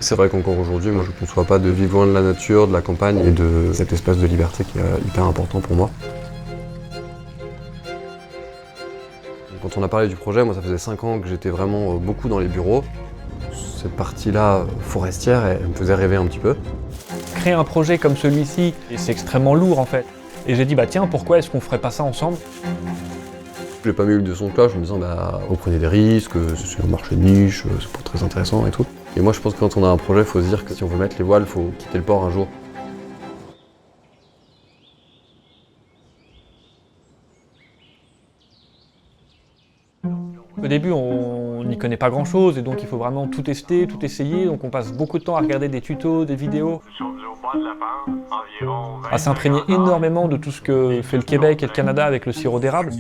C'est vrai qu'encore aujourd'hui, moi je ne conçois pas de vivre loin de la nature, de la campagne et de cet espace de liberté qui est hyper important pour moi. Quand on a parlé du projet, moi ça faisait 5 ans que j'étais vraiment beaucoup dans les bureaux. Cette partie-là forestière, elle me faisait rêver un petit peu. Créer un projet comme celui-ci, c'est extrêmement lourd en fait. Et j'ai dit bah tiens, pourquoi est-ce qu'on ferait pas ça ensemble? J'ai pas mis le de son cloche en me disant bah reprenez des risques, c'est un marché de niche, c'est pas très intéressant et tout. Et moi je pense que quand on a un projet, il faut se dire que si on veut mettre les voiles, il faut quitter le port un jour. Au début, on n'y connaît pas grand-chose et donc il faut vraiment tout tester, tout essayer. Donc on passe beaucoup de temps à regarder des tutos, des vidéos, à s'imprégner énormément de tout ce que fait le Québec et le Canada avec le sirop d'érable.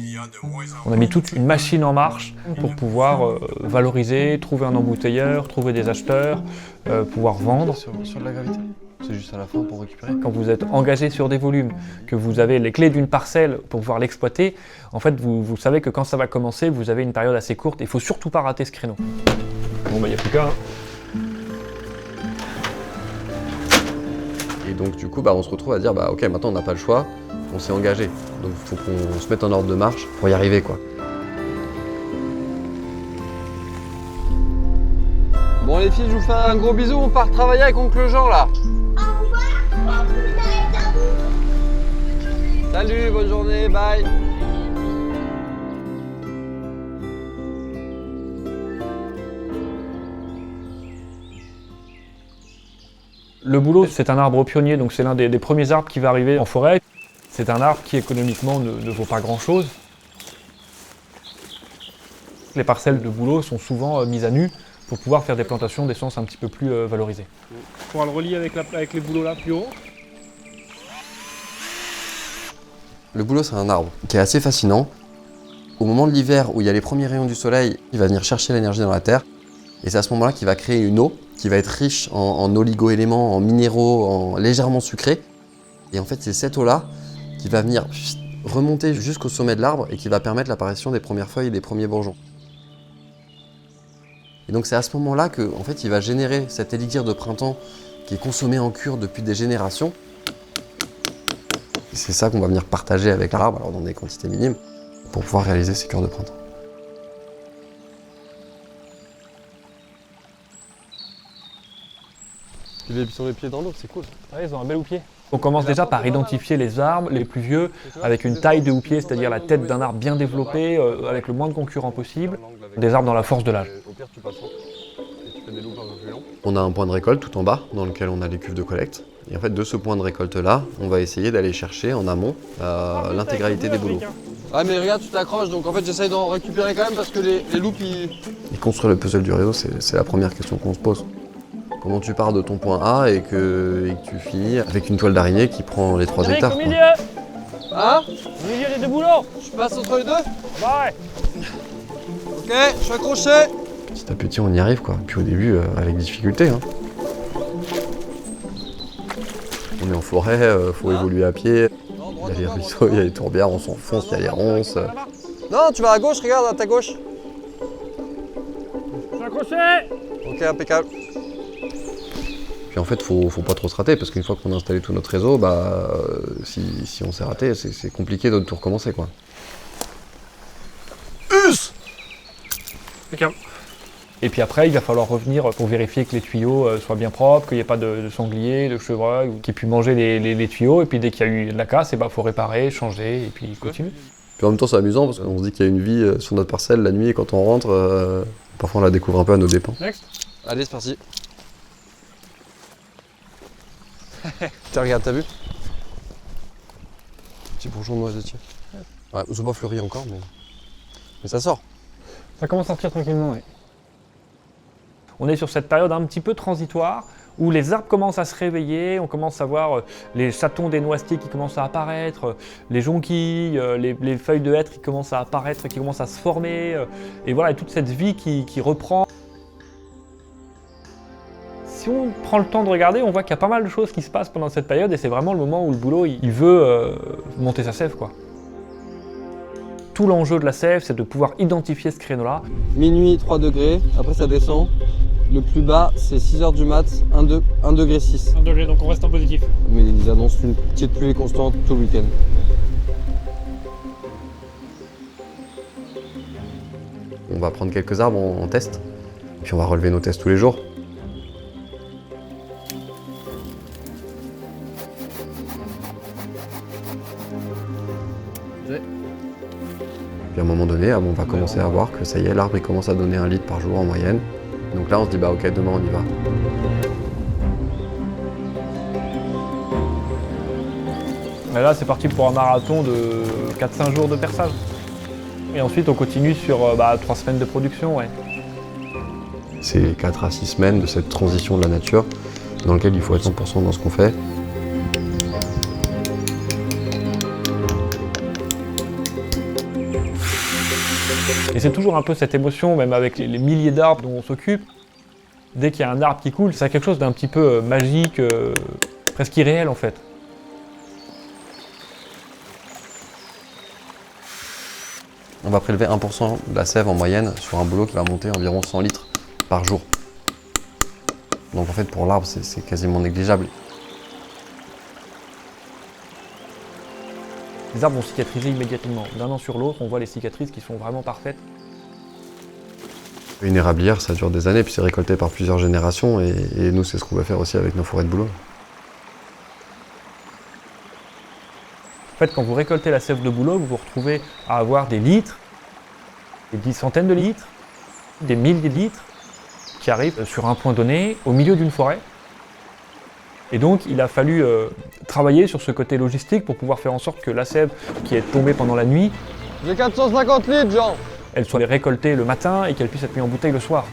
On a mis toute une machine en marche pour pouvoir valoriser, trouver un embouteilleur, trouver des acheteurs, pouvoir vendre. Sur de la gravité. C'est juste à la fin pour récupérer. Quand vous êtes engagé sur des volumes, que vous avez les clés d'une parcelle pour pouvoir l'exploiter, en fait vous savez que quand ça va commencer, vous avez une période assez courte et il ne faut surtout pas rater ce créneau. Bon bah il n'y a plus qu'à. Et donc du coup on se retrouve à dire bah ok maintenant on n'a pas le choix, on s'est engagé. Donc il faut qu'on se mette en ordre de marche pour y arriver quoi. Bon les filles, je vous fais un gros bisou, on part travailler avec oncle Jean là. Salut, bonne journée, bye. Le bouleau, c'est un arbre pionnier, donc c'est l'un des premiers arbres qui va arriver en forêt. C'est un arbre qui économiquement ne vaut pas grand-chose. Les parcelles de bouleau sont souvent mises à nu pour pouvoir faire des plantations d'essence un petit peu plus valorisées. On pourra le relier avec les bouleaux là plus haut. Le bouleau, c'est un arbre qui est assez fascinant. Au moment de l'hiver où il y a les premiers rayons du soleil, il va venir chercher l'énergie dans la terre. Et c'est à ce moment-là qu'il va créer une eau qui va être riche en oligo-éléments, en minéraux, en légèrement sucrés. Et en fait, c'est cette eau-là qui va venir remonter jusqu'au sommet de l'arbre et qui va permettre l'apparition des premières feuilles et des premiers bourgeons. Et donc c'est à ce moment-là qu'en fait, il va générer cet élixir de printemps qui est consommé en cure depuis des générations. C'est ça qu'on va venir partager avec l'arbre, alors dans des quantités minimes, pour pouvoir réaliser ces cures de printemps. Ils sont les pieds dans l'eau, c'est cool. Ouais, ils ont un bel houppier. On commence déjà par identifier les arbres les plus vieux, avec une taille de houppier, c'est-à-dire la tête d'un arbre bien développé, avec le moins de concurrents possible. Des arbres dans la force de l'âge. On a un point de récolte tout en bas, dans lequel on a les cuves de collecte. Et en fait, de ce point de récolte-là, on va essayer d'aller chercher en amont l'intégralité des bouleaux. Ah mais regarde, tu t'accroches, donc en fait j'essaye d'en récupérer quand même parce que les loups ils... Et construire le puzzle du réseau, c'est la première question qu'on se pose. Comment tu pars de ton point A et que tu finis avec une toile d'araignée qui prend les 3 hectares. Au milieu. Hein? Au milieu des deux bouleaux. Je passe entre les deux? Bah ouais. Ok, je suis accroché. Petit à petit, on y arrive quoi. Puis au début, avec difficulté. Hein. On est en forêt, faut évoluer à pied. Il y a les ruisseaux, il y a les tourbières, on s'enfonce, il y a les ronces. Non, tu vas à gauche, regarde à ta gauche. Je suis accroché. Ok, impeccable. Puis en fait, faut pas trop se rater parce qu'une fois qu'on a installé tout notre réseau, si on s'est raté, c'est compliqué de tout recommencer quoi. Impeccable. Et puis après, il va falloir revenir pour vérifier que les tuyaux soient bien propres, qu'il n'y ait pas de sanglier, de chevreuil, qui ait pu manger les tuyaux. Et puis dès qu'il y a eu de la casse, il faut réparer, changer et puis continuer. Puis en même temps, c'est amusant parce qu'on se dit qu'il y a une vie sur notre parcelle la nuit et quand on rentre, parfois on la découvre un peu à nos dépens. Next. Allez, c'est parti. Tiens, regarde, t'as vu? Petit bourgeon de noisetier. Ouais, ils ont pas fleuri encore, mais ça sort. Ça commence à sortir tranquillement, oui. On est sur cette période un petit peu transitoire où les arbres commencent à se réveiller, on commence à voir les chatons des noisetiers qui commencent à apparaître, les jonquilles, les feuilles de hêtre qui commencent à apparaître, qui commencent à se former, et voilà, toute cette vie qui reprend. Si on prend le temps de regarder, on voit qu'il y a pas mal de choses qui se passent pendant cette période et c'est vraiment le moment où le bouleau il veut monter sa sève quoi. Tout l'enjeu de la sève, c'est de pouvoir identifier ce créneau-là. Minuit, 3 degrés, après ça descend. Le plus bas, c'est 6h du mat, 1 degré 6. 1 degré, donc on reste en positif. Mais ils annoncent une petite pluie constante tout le week-end. On va prendre quelques arbres en test, puis on va relever nos tests tous les jours. Puis à un moment donné, on va commencer à voir que ça y est, l'arbre il commence à donner 1 litre par jour en moyenne. Donc là on se dit bah ok, demain on y va. Et là, c'est parti pour un marathon de 4-5 jours de perçage. Et ensuite, on continue sur 3 semaines de production. Ouais. C'est 4 à 6 semaines de cette transition de la nature dans laquelle il faut être 100% dans ce qu'on fait. Et c'est toujours un peu cette émotion, même avec les milliers d'arbres dont on s'occupe. Dès qu'il y a un arbre qui coule, c'est quelque chose d'un petit peu magique, presque irréel en fait. On va prélever 1% de la sève en moyenne sur un boulot qui va monter environ 100 litres par jour. Donc en fait pour l'arbre c'est quasiment négligeable. Les arbres vont cicatriser immédiatement. D'un an sur l'autre, on voit les cicatrices qui sont vraiment parfaites. Une érablière ça dure des années puis c'est récolté par plusieurs générations et nous c'est ce qu'on va faire aussi avec nos forêts de bouleau. En fait, quand vous récoltez la sève de bouleau, vous vous retrouvez à avoir des litres, des centaines de litres, des milliers de litres qui arrivent sur un point donné, au milieu d'une forêt. Et donc, il a fallu travailler sur ce côté logistique pour pouvoir faire en sorte que la sève qui est tombée pendant la nuit, J'ai 450 litres Jean. elle soit récoltée le matin et qu'elle puisse être mise en bouteille le soir.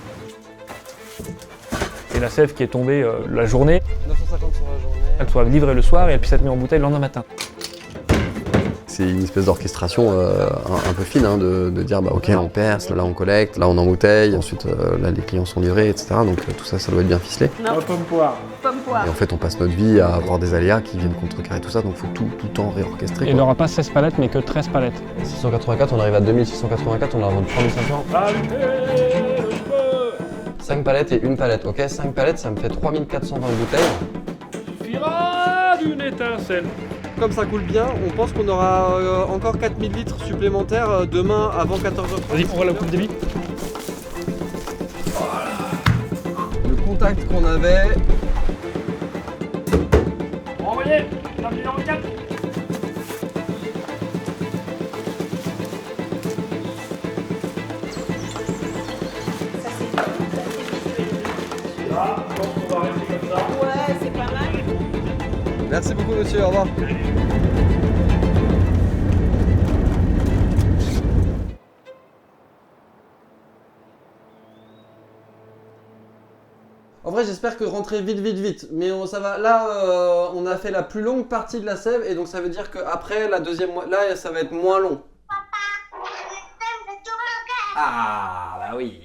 Et la sève qui est tombée la journée, 950 sur la journée. elle soit livrée le soir et elle puisse être mise en bouteille le lendemain matin. C'est une espèce d'orchestration un peu fine de dire bah ok on perce, là on collecte, là on embouteille, ensuite là les clients sont livrés, etc. Donc tout ça doit être bien ficelé. Non, pomme poire. Pomme poire. Et en fait on passe notre vie à avoir des aléas qui viennent contrecarrer tout ça, donc il faut tout le temps réorchestrer. Il n'aura pas 16 palettes, mais que 13 palettes. 684, on arrive à 2684, on a vendu 3500. 5 palettes et une palette, ok 5 palettes ça me fait 3420 bouteilles. Suffira d'une étincelle. Comme ça coule bien, on pense qu'on aura encore 4000 litres supplémentaires demain avant 14h30. Vas-y, on voit la coupe débit. Le contact qu'on avait, Envoyez. La numéro 4. Là, on va rester comme ça. Ouais, c'est pas mal. merci beaucoup monsieur, au revoir. En vrai, j'espère que rentrer vite. Mais ça va. Là, on a fait la plus longue partie de la sève et donc ça veut dire qu'après la deuxième, là, ça va être moins long. Ah, bah oui.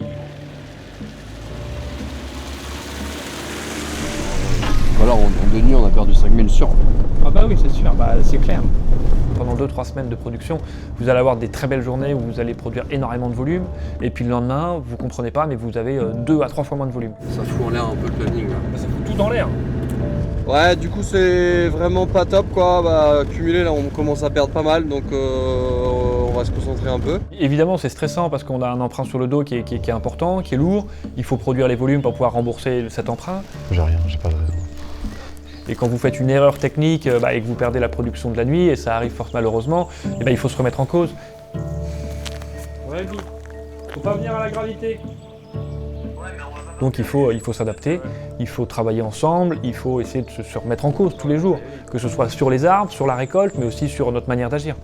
Voilà, en 2 nuits, on a perdu 5000 sur. Ah bah oui, c'est sûr, bah c'est clair. Pendant 2-3 semaines de production, vous allez avoir des très belles journées où vous allez produire énormément de volume, et puis le lendemain, vous comprenez pas, mais vous avez 2 à 3 fois moins de volume. Ça fout en l'air un peu le planning là. Ça fout tout dans l'air. Ouais, du coup, c'est vraiment pas top quoi. Bah, cumulé, là, on commence à perdre pas mal donc on va se concentrer un peu. Évidemment, c'est stressant parce qu'on a un emprunt sur le dos qui est important, qui est lourd. Il faut produire les volumes pour pouvoir rembourser cet emprunt. J'ai rien, j'ai pas de raison. Et quand vous faites une erreur technique et que vous perdez la production de la nuit, et ça arrive fort malheureusement, il faut se remettre en cause. Ouais, Guy. Faut pas venir à la gravité. Donc il faut s'adapter, il faut travailler ensemble, il faut essayer de se remettre en cause tous les jours, que ce soit sur les arbres, sur la récolte, mais aussi sur notre manière d'agir.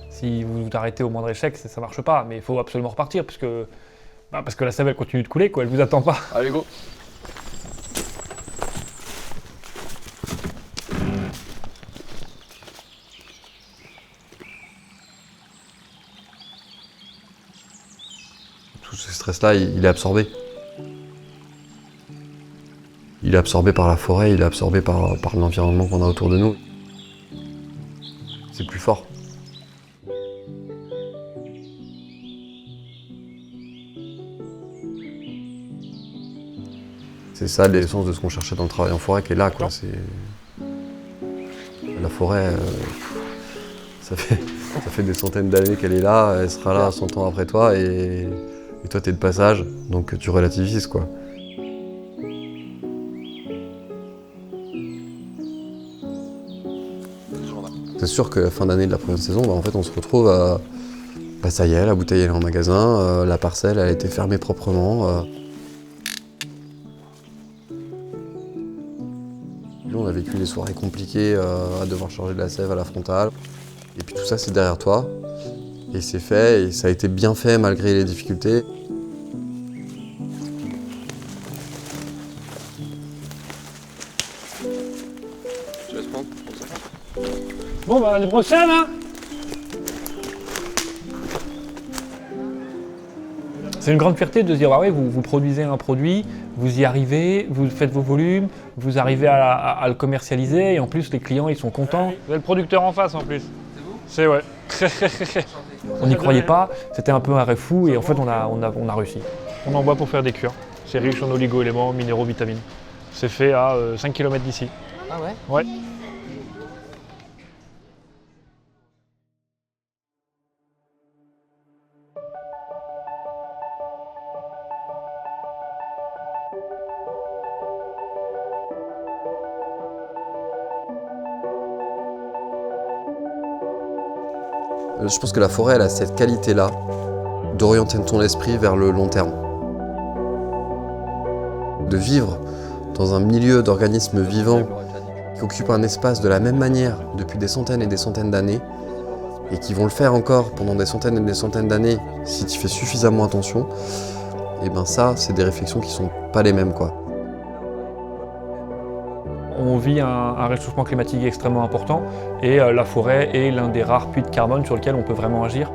Si vous vous arrêtez au moindre échec, ça ne marche pas, mais il faut absolument repartir parce que la sève elle continue de couler, quoi, elle vous attend pas. Allez, go. Tout ce stress-là, il est absorbé. Il est absorbé par la forêt, il est absorbé par l'environnement qu'on a autour de nous. C'est plus fort. C'est ça l'essence de ce qu'on cherchait dans le travail en forêt qui est là, quoi. La forêt, ça fait des centaines d'années qu'elle est là, elle sera là 100 ans après toi et toi t'es de passage, donc tu relativises, quoi. C'est sûr que la fin d'année de la première saison, en fait on se retrouve à... ça y est, la bouteille elle est en magasin, la parcelle elle a été fermée proprement. Nous, on a vécu des soirées compliquées à devoir charger de la sève à la frontale. Et puis tout ça, c'est derrière toi. Et c'est fait, et ça a été bien fait malgré les difficultés. Je laisse prendre pour ça. Bon, bah, l'année prochaine, hein. C'est une grande fierté de se dire, ah ouais, vous produisez un produit, vous y arrivez, vous faites vos volumes, vous arrivez à le commercialiser et en plus les clients ils sont contents. Vous avez le producteur en face en plus. C'est vous ? C'est ouais. On n'y croyait pas, c'était un peu un rêve fou et en fait on a réussi. On en boit pour faire des cures. C'est riche en oligo-éléments, minéraux, vitamines. C'est fait à 5 km d'ici. Ah ouais? Ouais. Je pense que la forêt, elle a cette qualité-là d'orienter ton esprit vers le long terme. De vivre dans un milieu d'organismes vivants qui occupent un espace de la même manière depuis des centaines et des centaines d'années et qui vont le faire encore pendant des centaines et des centaines d'années si tu fais suffisamment attention, et ben ça, c'est des réflexions qui sont pas les mêmes, quoi. On vit un réchauffement climatique extrêmement important et la forêt est l'un des rares puits de carbone sur lequel on peut vraiment agir.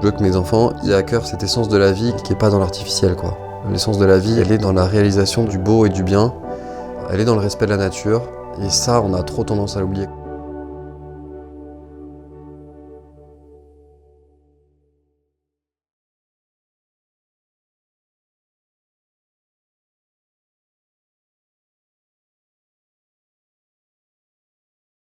Je veux que mes enfants aient à cœur cette essence de la vie qui n'est pas dans l'artificiel, quoi. L'essence de la vie, elle est dans la réalisation du beau et du bien, elle est dans le respect de la nature, et ça, on a trop tendance à l'oublier.